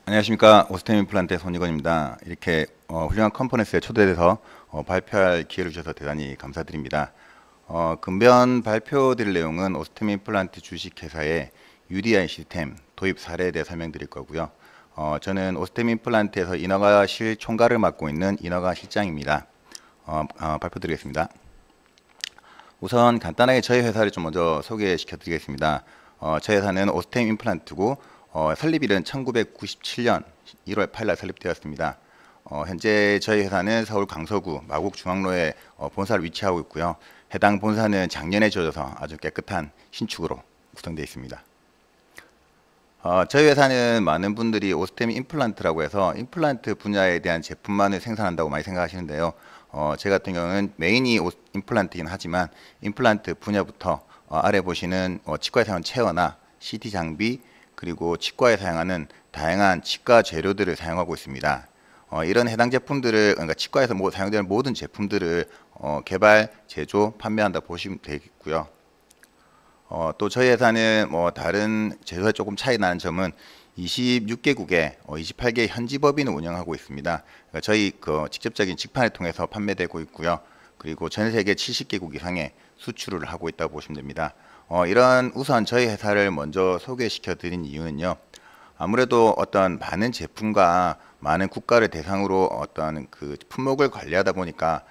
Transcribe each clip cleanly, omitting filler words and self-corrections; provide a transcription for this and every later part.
안녕하십니까. 오스템 임플란트의 손익원입니다. 이렇게 훌륭한 컨퍼런스에 초대돼서 발표할 기회를 주셔서 대단히 감사드립니다. 근변 발표드릴 내용은 오스템 임플란트 주식회사의 UDI 시스템 도입 사례에 대해 설명드릴 거고요. 저는 오스템 임플란트에서 인허가 실총괄을 맡고 있는 인허가 실장입니다. 발표드리겠습니다. 우선 간단하게 저희 회사를 좀 먼저 소개시켜 드리겠습니다. 저희 회사는 오스템 임플란트고 설립일은 1997년 1월 8일 설립되었습니다. 현재 저희 회사는 서울 강서구 마곡중앙로에 본사를 위치하고 있고요. 해당 본사는 작년에 지어져서 아주 깨끗한 신축으로 구성되어 있습니다. 저희 회사는 많은 분들이 오스템 임플란트라고 해서 임플란트 분야에 대한 제품만을 생산한다고 많이 생각하시는데요. 제 같은 경우는 메인이 임플란트이긴 하지만 임플란트 분야부터 아래 보시는 치과에 사용하는 체어나 CT 장비 그리고 치과에 사용하는 다양한 치과 재료들을 사용하고 있습니다. 이런 해당 제품들을 그러니까 치과에서 사용되는 모든 제품들을 개발, 제조, 판매한다 보시면 되겠고요. 또 저희 회사는 다른 제조사 조금 차이 나는 점은 26개국에 28개의 현지 법인을 운영하고 있습니다. 그러니까 저희 직접적인 직판을 통해서 판매되고 있고요. 그리고 전 세계 70개국 이상의 수출을 하고 있다고 보시면 됩니다. 이런 우선 저희 회사를 먼저 소개시켜 드린 이유는요. 아무래도 어떤 많은 제품과 많은 국가를 대상으로 어떤 그 품목을 관리하다 보니까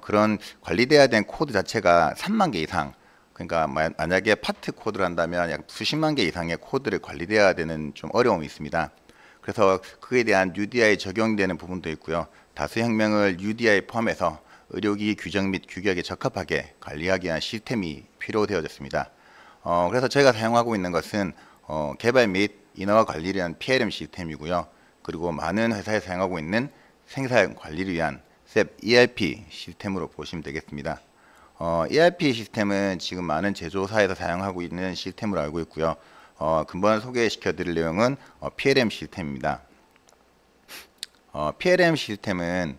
그런 관리돼야 된 코드 자체가 3만 개 이상, 그러니까 만약에 파트 코드를 한다면 약 수십만 개 이상의 코드를 관리돼야 되는 좀 어려움이 있습니다. 그래서 그에 대한 UDI 적용되는 부분도 있고요. 다수 혁명을 UDI 포함해서 의료기기 규정 및 규격에 적합하게 관리하기 위한 시스템이 필요되어졌습니다. 그래서 저희가 사용하고 있는 것은 개발 및 인허가 관리를 위한 PLM 시스템이고요. 그리고 많은 회사에 사용하고 있는 생산 관리를 위한 SAP ERP 시스템으로 보시면 되겠습니다. ERP 시스템은 지금 많은 제조사에서 사용하고 있는 시스템으로 알고 있고요. 근본 소개시켜 드릴 내용은 PLM 시스템입니다. PLM 시스템은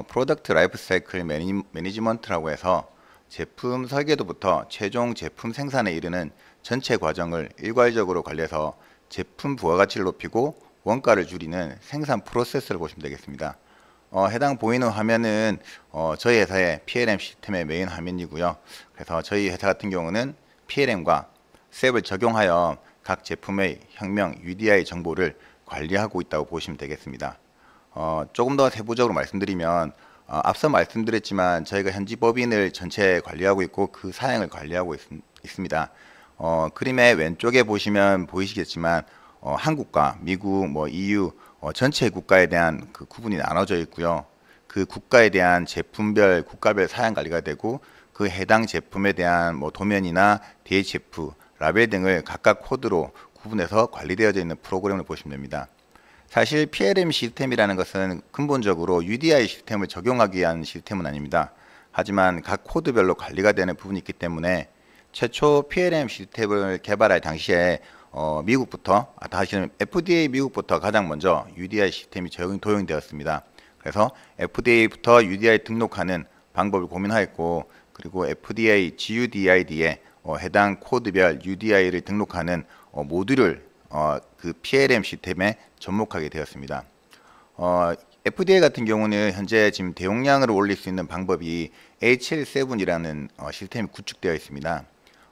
프로덕트 라이프 사이클 매니지먼트라고 해서 제품 설계도부터 최종 제품 생산에 이르는 전체 과정을 일괄적으로 관리해서 제품 부가가치를 높이고 원가를 줄이는 생산 프로세스를 보시면 되겠습니다. 해당 보이는 화면은 저희 회사의 PLM 시스템의 메인 화면이고요. 그래서 저희 회사 같은 경우는 PLM과 SAP을 적용하여 각 제품의 혁명 UDI 정보를 관리하고 있다고 보시면 되겠습니다. 조금 더 세부적으로 말씀드리면 앞서 말씀드렸지만 저희가 현지 법인을 전체 관리하고 있고 그 사양을 관리하고 있습니다. 그림의 왼쪽에 보시면 보이시겠지만 한국과 미국, EU 전체 국가에 대한 그 구분이 나눠져 있고요. 그 국가에 대한 제품별 국가별 사양 관리가 되고 그 해당 제품에 대한 도면이나 DHF, 라벨 등을 각각 코드로 구분해서 관리되어져 있는 프로그램을 보시면 됩니다. 사실 PLM 시스템이라는 것은 근본적으로 UDI 시스템을 적용하기 위한 시스템은 아닙니다. 하지만 각 코드별로 관리가 되는 부분이 있기 때문에 최초 PLM 시스템을 개발할 당시에 미국부터 다시는 FDA 미국부터 가장 먼저 UDI 시스템이 도용되었습니다. 그래서 FDA부터 UDI 등록하는 방법을 고민하였고 그리고 FDA GUDID에 해당 코드별 UDI를 등록하는 모듈을 그 PLM 시스템에 접목하게 되었습니다. FDA 같은 경우는 현재 지금 대용량을 올릴 수 있는 방법이 HL7이라는 시스템이 구축되어 있습니다.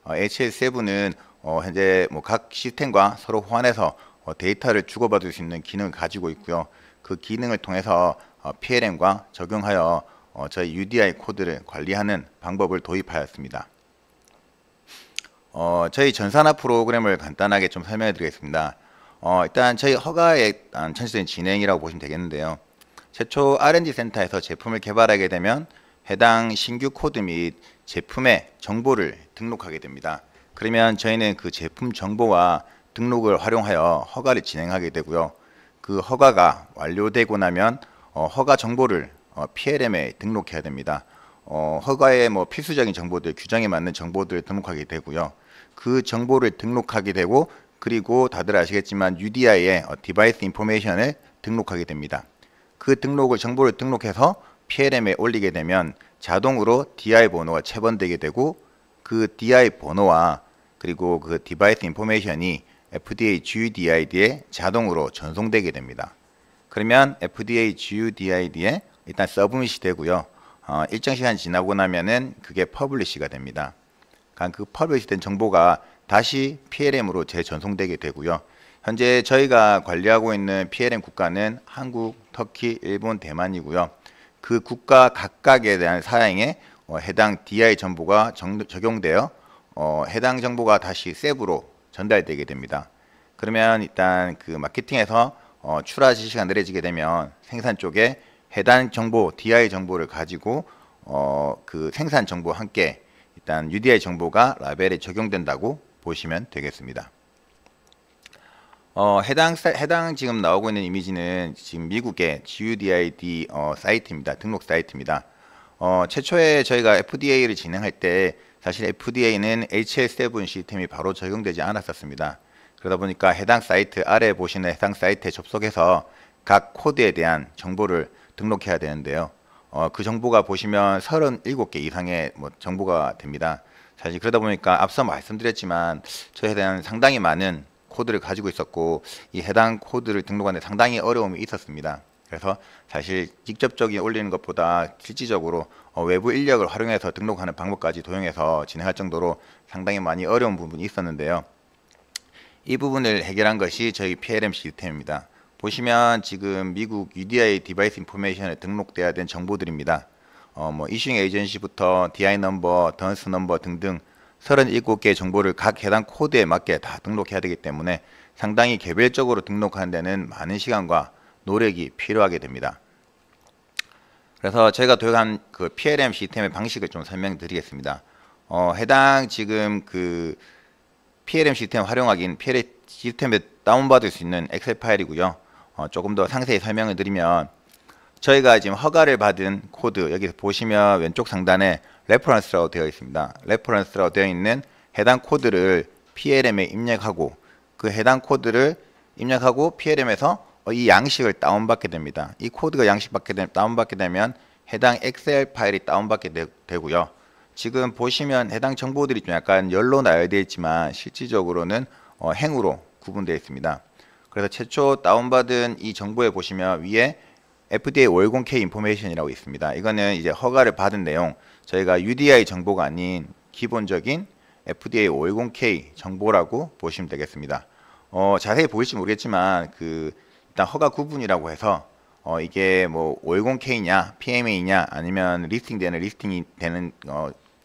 HL7은 현재 각 시스템과 서로 호환해서 데이터를 주고받을 수 있는 기능을 가지고 있고요. 그 기능을 통해서 PLM과 적용하여 저희 UDI 코드를 관리하는 방법을 도입하였습니다. 저희 전산화 프로그램을 간단하게 좀 설명해 드리겠습니다. 일단 저희 허가의 전체적인 진행이라고 보시면 되겠는데요. 최초 R&D 센터에서 제품을 개발하게 되면 해당 신규 코드 및 제품의 정보를 등록하게 됩니다. 그러면 저희는 그 제품 정보와 등록을 활용하여 허가를 진행하게 되고요. 그 허가가 완료되고 나면 허가 정보를 PLM에 등록해야 됩니다. 허가의 필수적인 정보들, 규정에 맞는 정보들을 등록하게 되고요. 그 정보를 등록하게 되고 그리고 다들 아시겠지만 UDI에 디바이스 인포메이션을 등록하게 됩니다. 그 정보를 등록해서 PLM에 올리게 되면 자동으로 DI 번호가 체번되게 되고 그 DI 번호와 그리고 그 디바이스 인포메이션이 FDA GUDID에 자동으로 전송되게 됩니다. 그러면 FDA GUDID에 일단 서브밋이 되고요. 일정 시간 지나고 나면은 그게 퍼블리시가 됩니다. 그러니까 그 퍼블리시 된 정보가 다시 PLM으로 재전송되게 되고요. 현재 저희가 관리하고 있는 PLM 국가는 한국, 터키, 일본, 대만이고요. 그 국가 각각에 대한 사양에 해당 DI 정보가 적용되어 해당 정보가 다시 셉으로 전달되게 됩니다. 그러면 일단 그 마케팅에서 출하 지시가 내려지게 되면 생산 쪽에 해당 정보, DI 정보를 가지고 그 생산 정보와 함께 일단 UDI 정보가 라벨에 적용된다고 보시면 되겠습니다. 해당 지금 나오고 있는 이미지는 지금 미국의 GUDID 사이트입니다. 등록 사이트입니다. 최초에 저희가 FDA를 진행할 때 사실 FDA는 HL7 시스템이 바로 적용되지 않았었습니다. 그러다 보니까 해당 사이트 아래 보시는 해당 사이트에 접속해서 각 코드에 대한 정보를 등록해야 되는데요. 그 정보가 보시면 37개 이상의 정보가 됩니다. 사실 그러다 보니까 앞서 말씀드렸지만 저희에 대한 상당히 많은 코드를 가지고 있었고 이 해당 코드를 등록하는 데 상당히 어려움이 있었습니다. 그래서 사실 직접적인 올리는 것보다 실질적으로 외부 인력을 활용해서 등록하는 방법까지 도용해서 진행할 정도로 상당히 많이 어려운 부분이 있었는데요. 이 부분을 해결한 것이 저희 PLM 시스템입니다. 보시면 지금 미국 UDI 디바이스 인포메이션에 등록돼야 된 정보들입니다. 이슈잉 에이전시부터 DI 넘버, 던스 넘버 등등 37개의 정보를 각 해당 코드에 맞게 다 등록해야 되기 때문에 상당히 개별적으로 등록하는 데는 많은 시간과 노력이 필요하게 됩니다. 그래서 제가 도입한 그 PLM 시스템의 방식을 좀 설명드리겠습니다. 해당 지금 그 PLM 시스템 활용하기는 PLM 시스템에 다운받을 수 있는 엑셀 파일이고요. 조금 더 상세히 설명을 드리면 저희가 지금 허가를 받은 코드 여기서 보시면 왼쪽 상단에 레퍼런스라고 되어 있습니다. 레퍼런스라고 되어 있는 해당 코드를 PLM에 입력하고 그 해당 코드를 입력하고 PLM에서 이 양식을 다운받게 됩니다. 이 코드가 다운받게 되면 해당 엑셀 파일이 다운받게 되고요. 지금 보시면 해당 정보들이 좀 약간 열로 나열되어 있지만 실질적으로는 행으로 구분되어 있습니다. 그래서 최초 다운받은 이 정보에 보시면 위에 FDA 510K 인포메이션이라고 있습니다. 이거는 이제 허가를 받은 내용, 저희가 UDI 정보가 아닌 기본적인 FDA 510K 정보라고 보시면 되겠습니다. 자세히 보일지 모르겠지만 일단 허가 구분이라고 해서 이게 뭐 510K냐, PMA냐, 아니면 리스팅이 되는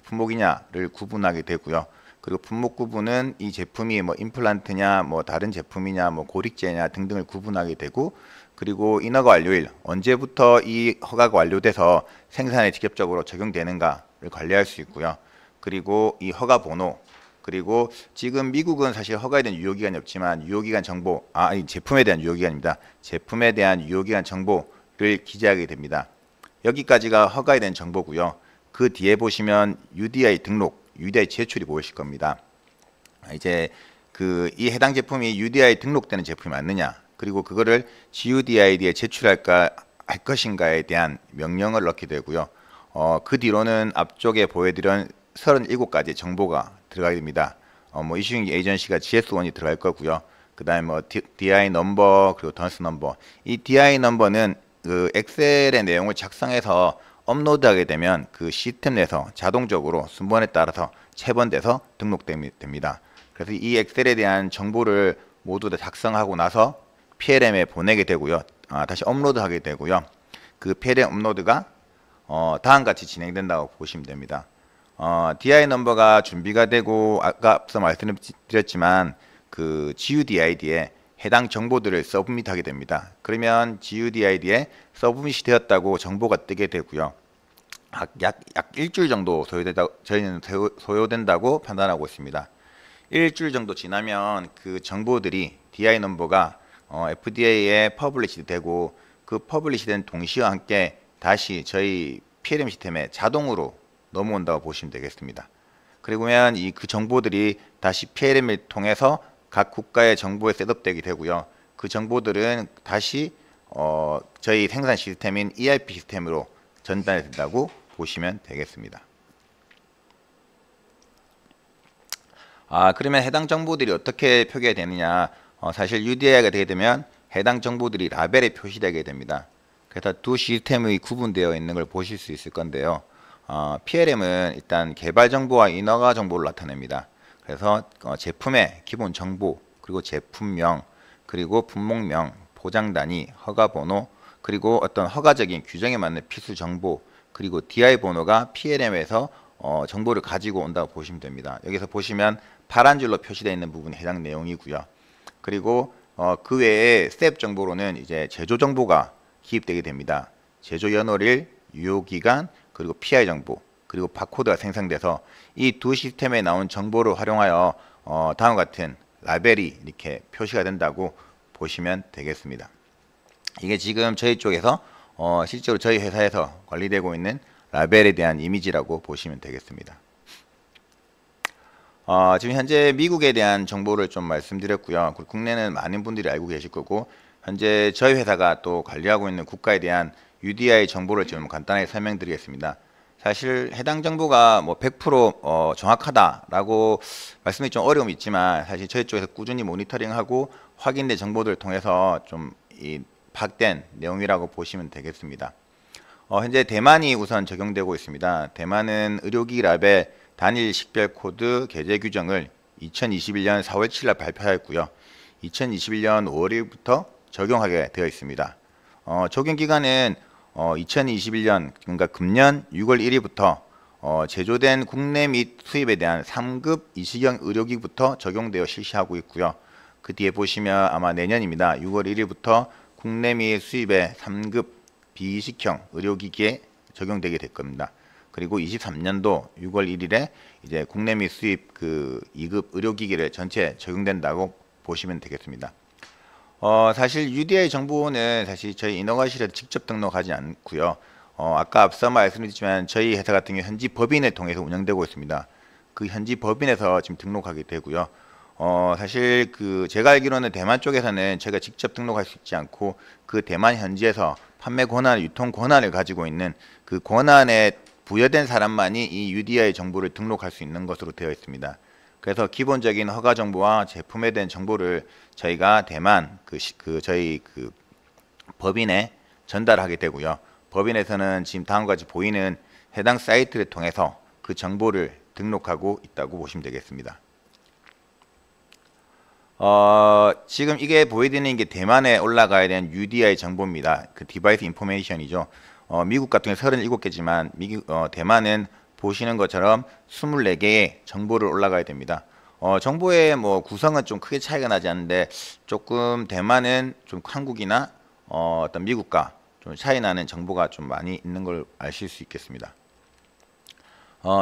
품목이냐를 구분하게 되고요. 그리고 품목 구분은 이 제품이 뭐 임플란트냐, 뭐 다른 제품이냐, 뭐 고릭제냐 등등을 구분하게 되고, 그리고 인허가 완료일, 언제부터 이 허가가 완료돼서 생산에 직접적으로 적용되는가를 관리할 수 있고요. 그리고 이 허가 번호, 그리고 지금 미국은 사실 허가에 대한 유효기간이 없지만 유효기간 정보, 아니 제품에 대한 유효기간입니다. 제품에 대한 유효기간 정보를 기재하게 됩니다. 여기까지가 허가에 대한 정보고요. 그 뒤에 보시면 UDI 등록, UDI 제출이 보이실 겁니다. 이제 이 해당 제품이 UDI 등록되는 제품이 맞느냐, 그리고 그거를 GUDID에 제출할까 할 것인가에 대한 명령을 넣게 되고요. 그 뒤로는 앞쪽에 보여드린 37가지 정보가 들어가게 됩니다. 이슈잉 에이전시가 GS1이 들어갈 거고요. 그 다음에 뭐 DI 넘버, 그리고 던스 넘버. 이 DI 넘버는 그 엑셀의 내용을 작성해서 업로드하게 되면 그 시스템 내에서 자동적으로 순번에 따라서 체번돼서 등록됩니다. 그래서 이 엑셀에 대한 정보를 모두 다 작성하고 나서 PLM에 보내게 되고요. 다시 업로드하게 되고요. 그 PLM 업로드가 다음과 같이 진행된다고 보시면 됩니다. DI 넘버가 준비가 되고 아까 앞서 말씀드렸지만 그 GUDID에 해당 정보들을 서브밋하게 됩니다. 그러면 GUDID에 서브밋이 되었다고 정보가 뜨게 되고요. 약 일주일 정도 저희는 소요된다고 판단하고 있습니다. 일주일 정도 지나면 그 정보들이 DI 넘버가 FDA에 퍼블리시 되고 그 퍼블리시 된 동시와 함께 다시 저희 PLM 시스템에 자동으로 넘어온다고 보시면 되겠습니다. 그리고면 그 정보들이 다시 PLM을 통해서 각 국가의 정보에 셋업되게 되고요. 그 정보들은 다시 저희 생산 시스템인 ERP 시스템으로 전달이 된다고 보시면 되겠습니다. 그러면 해당 정보들이 어떻게 표기가 되느냐? 사실 UDI가 되게 되면 해당 정보들이 라벨에 표시되게 됩니다. 그래서 두 시스템의 구분되어 있는 걸 보실 수 있을 건데요. PLM은 일단 개발 정보와 인허가 정보를 나타냅니다. 그래서 제품의 기본 정보, 그리고 제품명, 그리고 품목명, 포장 단위, 허가 번호, 그리고 어떤 허가적인 규정에 맞는 필수 정보, 그리고 DI 번호가 PLM에서 정보를 가지고 온다고 보시면 됩니다. 여기서 보시면 파란 줄로 표시되어 있는 부분이 해당 내용이고요. 그리고 그 외에 스텝 정보로는 이제 제조 정보가 기입되게 됩니다. 제조 연월일, 유효 기간, 그리고 PI 정보, 그리고 바코드가 생성돼서 이 두 시스템에 나온 정보를 활용하여 다음과 같은 라벨이 이렇게 표시가 된다고 보시면 되겠습니다. 이게 지금 저희 쪽에서 실제로 저희 회사에서 관리되고 있는 라벨에 대한 이미지라고 보시면 되겠습니다. 지금 현재 미국에 대한 정보를 좀 말씀드렸고요. 국내는 많은 분들이 알고 계실 거고, 현재 저희 회사가 또 관리하고 있는 국가에 대한 UDI 정보를 좀 간단하게 설명드리겠습니다. 사실 해당 정보가 뭐 100% 정확하다라고 말씀이 좀 어려움이 있지만, 사실 저희 쪽에서 꾸준히 모니터링하고 확인된 정보들을 통해서 좀 파악된 내용이라고 보시면 되겠습니다. 현재 대만이 우선 적용되고 있습니다. 대만은 의료기 라벨 단일 식별 코드 개재 규정을 2021년 4월 7일 발표하였고요. 2021년 5월 1일부터 적용하게 되어 있습니다. 적용 기간은 2021년 그러니까 금년 6월 1일부터 제조된 국내 및 수입에 대한 3급 이시경 의료기부터 적용되어 실시하고 있고요. 그 뒤에 보시면 아마 내년입니다. 6월 1일부터 국내 및 수입의 3급 비이식형 의료기기에 적용되게 될 겁니다. 그리고 23년도 6월 1일에 이제 국내 및 수입 그 2급 의료기기를 전체 적용된다고 보시면 되겠습니다. 사실 UDI 정보는 사실 저희 인허가실에서 직접 등록하지 않고요. 아까 앞서 말씀드렸지만 저희 회사 같은 경우 현지 법인을 통해서 운영되고 있습니다. 그 현지 법인에서 지금 등록하게 되고요. 사실 그 제가 알기로는 대만 쪽에서는 제가 직접 등록할 수 있지 않고 그 대만 현지에서 판매 권한, 유통 권한을 가지고 있는 그 권한에 부여된 사람만이 이 UDI 정보를 등록할 수 있는 것으로 되어 있습니다. 그래서 기본적인 허가 정보와 제품에 대한 정보를 저희가 대만 저희 그 법인에 전달하게 되고요. 법인에서는 지금 다음과 같이 보이는 해당 사이트를 통해서 그 정보를 등록하고 있다고 보시면 되겠습니다. 지금 이게 보여드리는 게 대만에 올라가야 되는 UDI 정보입니다. 그 디바이스 인포메이션이죠. 미국 같은 경우 37개지만 대만은 보시는 것처럼 24개의 정보를 올라가야 됩니다. 정보의 뭐 구성은 좀 크게 차이가 나지 않는데 조금 대만은 좀 한국이나 어떤 미국과 좀 차이 나는 정보가 좀 많이 있는 걸 아실 수 있겠습니다.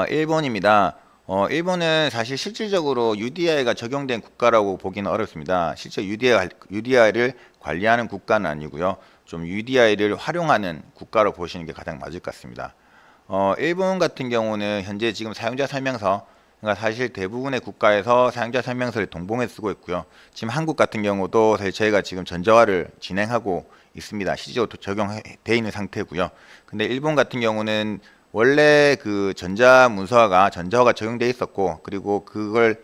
일본입니다. 일본은 사실 실질적으로 UDI가 적용된 국가라고 보기는 어렵습니다. 실제 UDI를 관리하는 국가는 아니고요. 좀 UDI를 활용하는 국가로 보시는 게 가장 맞을 것 같습니다. 일본 같은 경우는 현재 지금 사용자 설명서, 그러니까 사실 대부분의 국가에서 사용자 설명서를 동봉해 쓰고 있고요. 지금 한국 같은 경우도 사실 저희가 지금 전자화를 진행하고 있습니다. 실제로 적용되어 있는 상태고요. 근데 일본 같은 경우는 원래 그 전자화가 적용되어 있었고, 그리고 그걸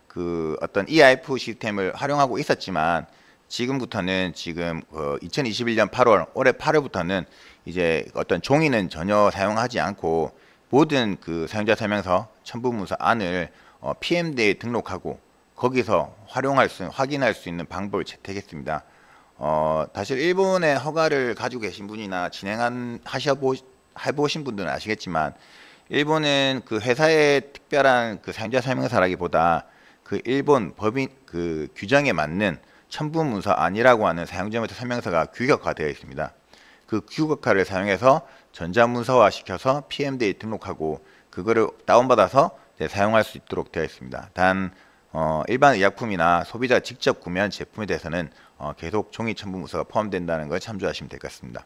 그 어떤 ERP 시스템을 활용하고 있었지만 지금부터는 지금 2021년 8월 올해 8월부터는 이제 어떤 종이는 전혀 사용하지 않고 모든 그 사용자 설명서 첨부문서 안을 PMD에 등록하고 거기서 확인할 수 있는 방법을 채택했습니다. 사실 일본의 허가를 가지고 계신 분이나 해보신 분들은 아시겠지만 일본은 그 회사의 특별한 그 사용자 설명서라기보다 그 일본 법인 그 규정에 맞는 첨부문서 안이라고 하는 사용자문서 설명서가 규격화되어 있습니다. 그 규격화를 사용해서 전자문서화 시켜서 PMD에 등록하고 그거를 다운받아서 사용할 수 있도록 되어 있습니다. 단 일반 의약품이나 소비자가 직접 구매한 제품에 대해서는 계속 종이 첨부문서가 포함된다는 걸 참조하시면 될 것 같습니다.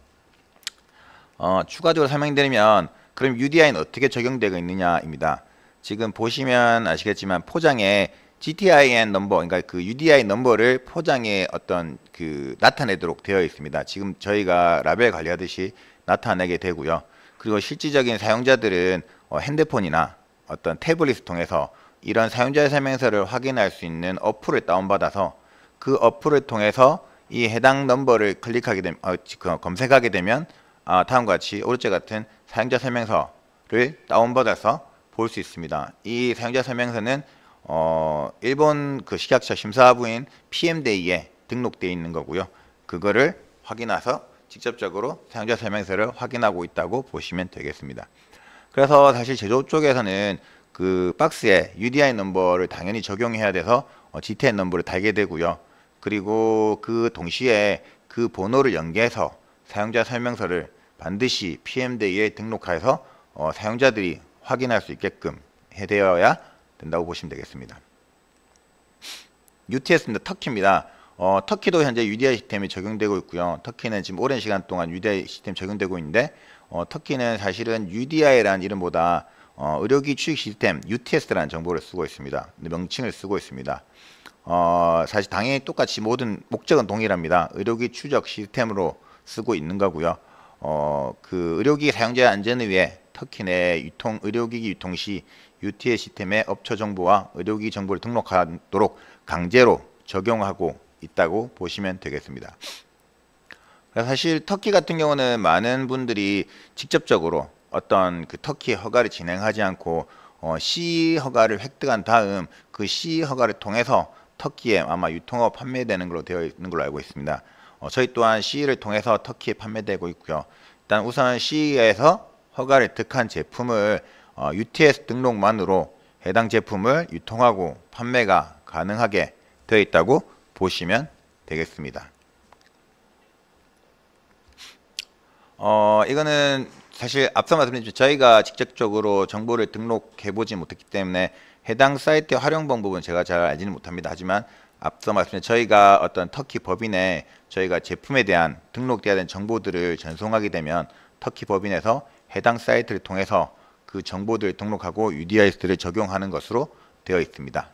추가적으로 설명드리면 그럼 UDI는 어떻게 적용되고 있느냐입니다. 지금 보시면 아시겠지만 포장에 GTIN 넘버, 그러니까 그 UDI 넘버를 포장에 어떤 그 나타내도록 되어 있습니다. 지금 저희가 라벨 관리하듯이 나타내게 되고요. 그리고 실질적인 사용자들은 핸드폰이나 어떤 태블릿을 통해서 이런 사용자 설명서를 확인할 수 있는 어플을 다운받아서 그 어플을 통해서 이 해당 넘버를 클릭하게 되면 검색하게 되면 다음과 같이 오른쪽 같은 사용자 설명서를 다운받아서 볼 수 있습니다. 이 사용자 설명서는 일본 그 식약처 심사부인 PMDA에 등록되어 있는 거고요. 그거를 확인해서 직접적으로 사용자 설명서를 확인하고 있다고 보시면 되겠습니다. 그래서 사실 제조 쪽에서는 그 박스에 UDI 넘버를 당연히 적용해야 돼서 GTN 넘버를 달게 되고요. 그리고 그 동시에 그 번호를 연계해서 사용자 설명서를 반드시 PMDA에 등록해서 사용자들이 확인할 수 있게끔 해되어야 된다고 보시면 되겠습니다. UTS입니다. 터키입니다. 터키도 현재 UDI 시스템이 적용되고 있고요. 터키는 지금 오랜 시간 동안 UDI 시스템 적용되고 있는데 터키는 사실은 UDI라는 이름보다 의료기 추적 시스템 UTS라는 정보를 쓰고 있습니다. 명칭을 쓰고 있습니다. 사실 당연히 똑같이 모든 목적은 동일합니다. 의료기 추적 시스템으로 쓰고 있는 거고요. 그 의료기 사용자의 안전을 위해 터키 내 의료기기 유통 시 UTS 시스템의 업처 정보와 의료기기 정보를 등록하도록 강제로 적용하고 있다고 보시면 되겠습니다. 사실 터키 같은 경우는 많은 분들이 직접적으로 어떤 그 터키 허가를 진행하지 않고 CE 허가를 획득한 다음 그 CE 허가를 통해서 터키에 아마 유통하고 판매되는 걸로 되어 있는 걸로 알고 있습니다. 저희 또한 CE를 통해서 터키에 판매되고 있고요. 일단 우선 CE에서 허가를 획득한 제품을 UTS 등록만으로 해당 제품을 유통하고 판매가 가능하게 되어 있다고 보시면 되겠습니다. 이거는 사실 앞서 말씀드렸죠. 저희가 직접적으로 정보를 등록해 보지 못했기 때문에 해당 사이트의 활용 방법은 제가 잘 알지는 못합니다. 하지만 앞서 말씀드린 저희가 어떤 터키 법인에 저희가 제품에 대한 등록되어야 되는 정보들을 전송하게 되면 터키 법인에서 해당 사이트를 통해서 그 정보들을 등록하고 UDIS를 적용하는 것으로 되어 있습니다.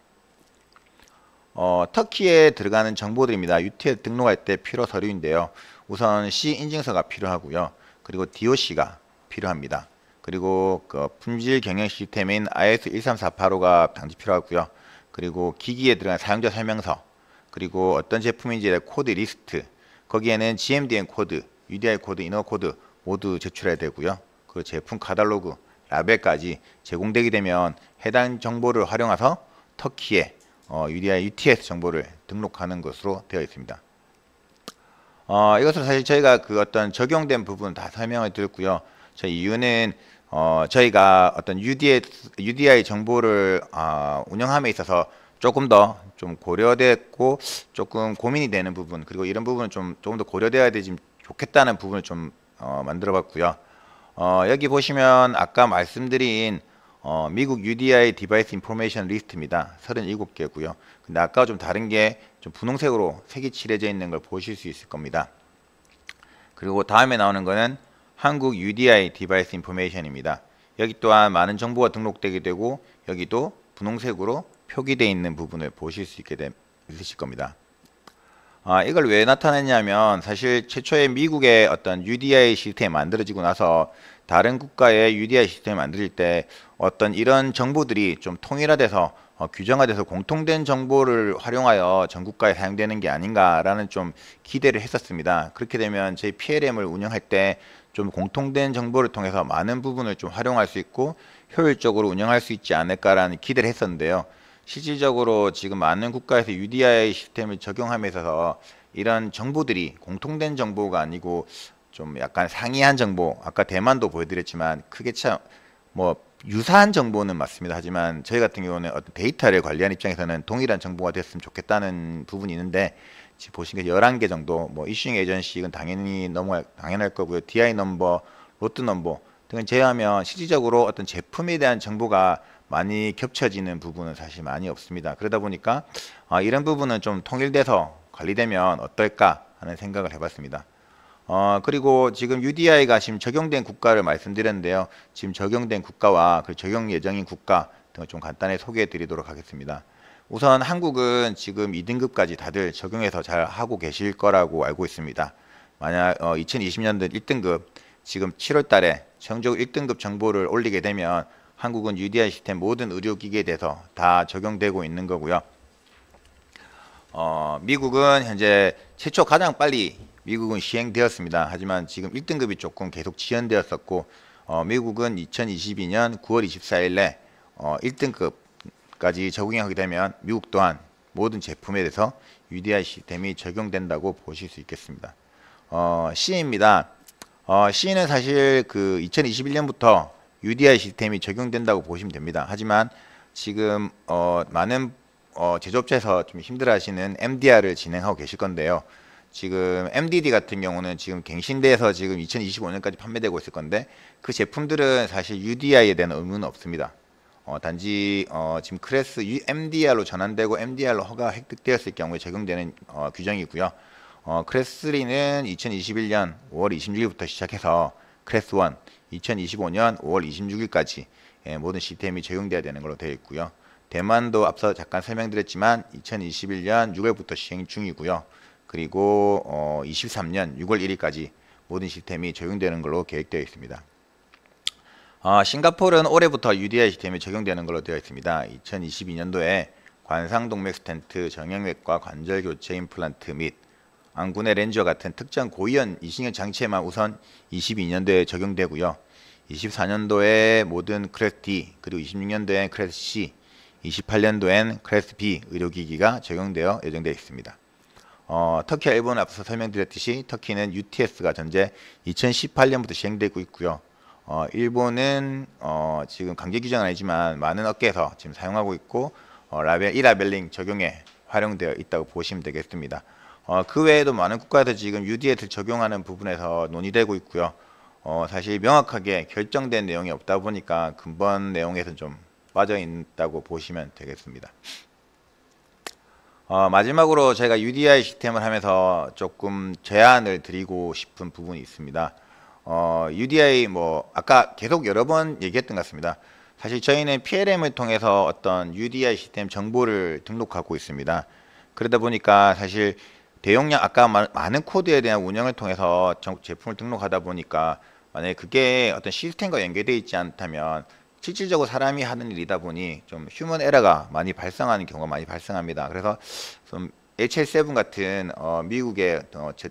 터키에 들어가는 정보들입니다. UTS 등록할 때 필요 서류인데요. 우선 C 인증서가 필요하고요. 그리고 DOC가 필요합니다. 그리고 그 품질 경영 시스템인 IS 13485가 당시 필요하고요. 그리고 기기에 들어간 사용자 설명서, 그리고 어떤 제품인지의 코드 리스트, 거기에는 GMDN 코드, UDI 코드, 인어 코드 모두 제출해야 되고요. 그 제품 카탈로그, 라벨까지 제공되게 되면 해당 정보를 활용해서 터키에 UDI, UTS 정보를 등록하는 것으로 되어 있습니다. 이것은 사실 저희가 그 어떤 적용된 부분 다 설명을 드렸고요. 저희 이유는 저희가 어떤 UDI 정보를 운영함에 있어서 조금 더 좀 고려됐고 조금 고민이 되는 부분, 그리고 이런 부분은 조금 더 고려돼야 되지 좋겠다는 부분을 좀 만들어 봤고요. 여기 보시면 아까 말씀드린 미국 UDI 디바이스 인포메이션 리스트입니다. 37개고요. 근데 아까 좀 다른 게 좀 분홍색으로 색이 칠해져 있는 걸 보실 수 있을 겁니다. 그리고 다음에 나오는 거는 한국 UDI 디바이스 인포메이션입니다. 여기 또한 많은 정보가 등록되게 되고 여기도 분홍색으로 표기되어 있는 부분을 보실 수 있으실 겁니다. 이걸 왜 나타냈냐면 사실 최초에 미국의 어떤 UDI 시스템이 만들어지고 나서 다른 국가의 UDI 시스템을 만들 때 어떤 이런 정보들이 좀 통일화돼서 규정화돼서 공통된 정보를 활용하여 전 국가에 사용되는 게 아닌가라는 좀 기대를 했었습니다. 그렇게 되면 저희 PLM을 운영할 때 좀 공통된 정보를 통해서 많은 부분을 좀 활용할 수 있고 효율적으로 운영할 수 있지 않을까라는 기대를 했었는데요. 실질적으로 지금 많은 국가에서 UDI 시스템을 적용함에 있어서 이런 정보들이 공통된 정보가 아니고 좀 약간 상이한 정보, 아까 대만도 보여드렸지만 크게 참 뭐 유사한 정보는 맞습니다. 하지만 저희 같은 경우는 어떤 데이터를 관리하는 입장에서는 동일한 정보가 됐으면 좋겠다는 부분이 있는데 지금 보시는 게 11개 정도, 뭐 이슈잉 에이전시는 당연히 당연할 거고요. DI 넘버, 로트 넘버 등을 제외하면 실질적으로 어떤 제품에 대한 정보가 많이 겹쳐지는 부분은 사실 많이 없습니다. 그러다 보니까 이런 부분은 좀 통일돼서 관리되면 어떨까 하는 생각을 해봤습니다. 그리고 지금 UDI가 지금 적용된 국가를 말씀드렸는데요. 지금 적용된 국가와 그 적용 예정인 국가 등을 좀 간단히 소개해 드리도록 하겠습니다. 우선 한국은 지금 2등급까지 다들 적용해서 잘 하고 계실 거라고 알고 있습니다. 만약 2020년도 1등급 지금 7월 달에 최종적으로 1등급 정보를 올리게 되면 한국은 UDI 시스템 모든 의료기기에 대해서 다 적용되고 있는 거고요. 미국은 현재 최초 가장 빨리 미국은 시행되었습니다. 하지만 지금 1등급이 조금 계속 지연되었었고 미국은 2022년 9월 24일에 1등급까지 적용하게 되면 미국 또한 모든 제품에 대해서 UDI 시스템이 적용된다고 보실 수 있겠습니다. C입니다. C는 사실 그 2021년부터 UDI 시스템이 적용된다고 보시면 됩니다. 하지만 지금 많은 제조업체에서 좀 힘들어하시는 MDR을 진행하고 계실 건데요. 지금 MDD 같은 경우는 지금 갱신돼서 지금 2025년까지 판매되고 있을 건데 그 제품들은 사실 UDI에 대한 의무는 없습니다. 단지 지금 클래스 MDR로 전환되고 MDR로 허가 획득되었을 경우에 적용되는 규정이고요. 클래스 3는 2021년 5월 26일부터 시작해서 클래스 1 2025년 5월 26일까지 모든 시스템이 적용돼야 되는 걸로 되어 있고요. 대만도 앞서 잠깐 설명드렸지만 2021년 6월부터 시행 중이고요. 그리고 23년 6월 1일까지 모든 시스템이 적용되는 걸로 계획되어 있습니다. 싱가포르는 올해부터 UDI 시스템이 적용되는 걸로 되어 있습니다. 2022년도에 관상동맥 스텐트, 정형외과 관절 교체 임플란트 및 안구내 렌즈와 같은 특정 고위험 이식용 장치에만 우선 22년도에 적용되고요. 24년도에 모든 클래스 D, 그리고 26년도엔 클래스 C, 28년도엔 클래스 B 의료기기가 적용되어 예정되어 있습니다. 터키와 일본은 앞서 설명드렸듯이 터키는 UTS가 전제 2018년부터 시행되고 있고요. 일본은 지금 강제 규정은 아니지만 많은 업계에서 지금 사용하고 있고 이라벨링 적용에 활용되어 있다고 보시면 되겠습니다. 그 외에도 많은 국가에서 지금 UDI를 적용하는 부분에서 논의되고 있고요. 사실 명확하게 결정된 내용이 없다 보니까 근본 내용에서 좀 빠져 있다고 보시면 되겠습니다. 마지막으로 제가 UDI 시스템을 하면서 조금 제안을 드리고 싶은 부분이 있습니다. UDI 아까 계속 여러 번 얘기했던 것 같습니다. 사실 저희는 PLM을 통해서 어떤 UDI 시스템 정보를 등록하고 있습니다. 그러다 보니까 사실 대용량 아까 많은 코드에 대한 운영을 통해서 제품을 등록하다 보니까 만약에 그게 어떤 시스템과 연계되어 있지 않다면 실질적으로 사람이 하는 일이다 보니 좀 휴먼 에러가 많이 발생하는 경우가 많이 발생합니다. 그래서 좀 HL7 같은 미국의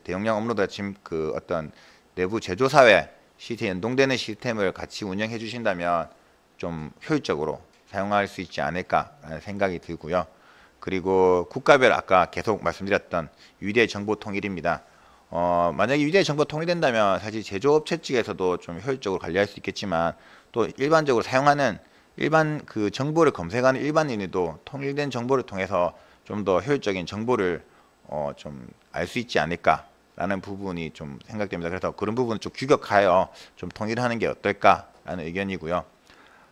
대용량 업로드 지금 그 어떤 내부 제조사회 시스템 연동되는 시스템을 같이 운영해 주신다면 좀 효율적으로 사용할 수 있지 않을까라는 생각이 들고요. 그리고 국가별 아까 계속 말씀드렸던 UDI 정보 통일입니다. 만약에 UDI 정보 통일된다면 사실 제조업체 측에서도 좀 효율적으로 관리할 수 있겠지만 또 일반적으로 사용하는 일반 그 정보를 검색하는 일반인도 통일된 정보를 통해서 좀 더 효율적인 정보를 좀 알 수 있지 않을까라는 부분이 좀 생각됩니다. 그래서 그런 부분을 좀 규격하여 좀 통일하는 게 어떨까라는 의견이고요.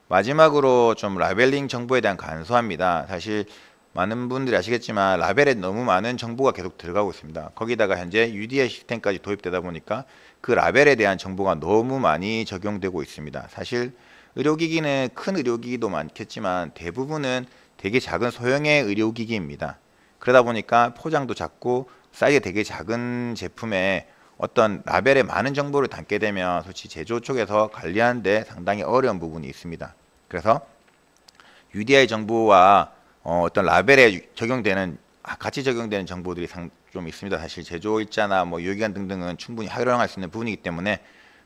마지막으로 좀 라벨링 정보에 대한 간소화입니다. 사실 많은 분들이 아시겠지만 라벨에 너무 많은 정보가 계속 들어가고 있습니다. 거기다가 현재 UDI 시스템까지 도입되다 보니까 그 라벨에 대한 정보가 너무 많이 적용되고 있습니다. 사실 의료기기는 큰 의료기기도 많겠지만 대부분은 되게 작은 소형의 의료기기입니다. 그러다 보니까 포장도 작고 사이즈가 되게 작은 제품에 어떤 라벨에 많은 정보를 담게 되면 솔직히 제조 쪽에서 관리하는데 상당히 어려운 부분이 있습니다. 그래서 UDI 정보와 어떤 라벨에 적용되는 같이 적용되는 정보들이 좀 있습니다. 사실 제조 일자나 유효기간 등등은 충분히 활용할 수 있는 부분이기 때문에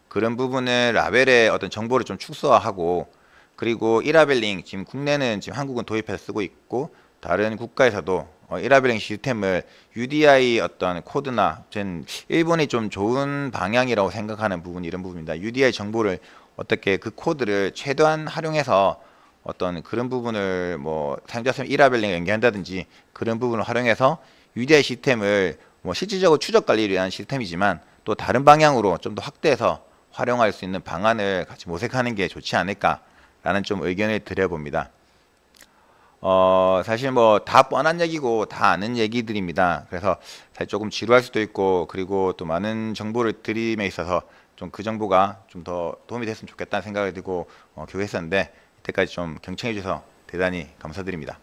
그런 부분을 라벨의 어떤 정보를 좀 축소화하고 그리고 이라벨링 지금 국내는 지금 한국은 도입해서 쓰고 있고 다른 국가에서도 이라벨링 시스템을 UDI 어떤 코드나 일본이 좀 좋은 방향이라고 생각하는 부분이 이런 부분입니다. UDI 정보를 어떻게 그 코드를 최대한 활용해서 어떤 그런 부분을 사용자 쓰면 이라벨링을 연계한다든지 그런 부분을 활용해서 UDI 시스템을 실질적으로 추적 관리를 위한 시스템이지만 또 다른 방향으로 좀 더 확대해서 활용할 수 있는 방안을 같이 모색하는 게 좋지 않을까라는 좀 의견을 드려봅니다. 사실 다 뻔한 얘기고 다 아는 얘기들입니다. 그래서 사실 조금 지루할 수도 있고 그리고 또 많은 정보를 드림에 있어서 좀 그 정보가 좀 더 도움이 됐으면 좋겠다는 생각을 들고 교육했었는데 이때까지 좀 경청해 주셔서 대단히 감사드립니다.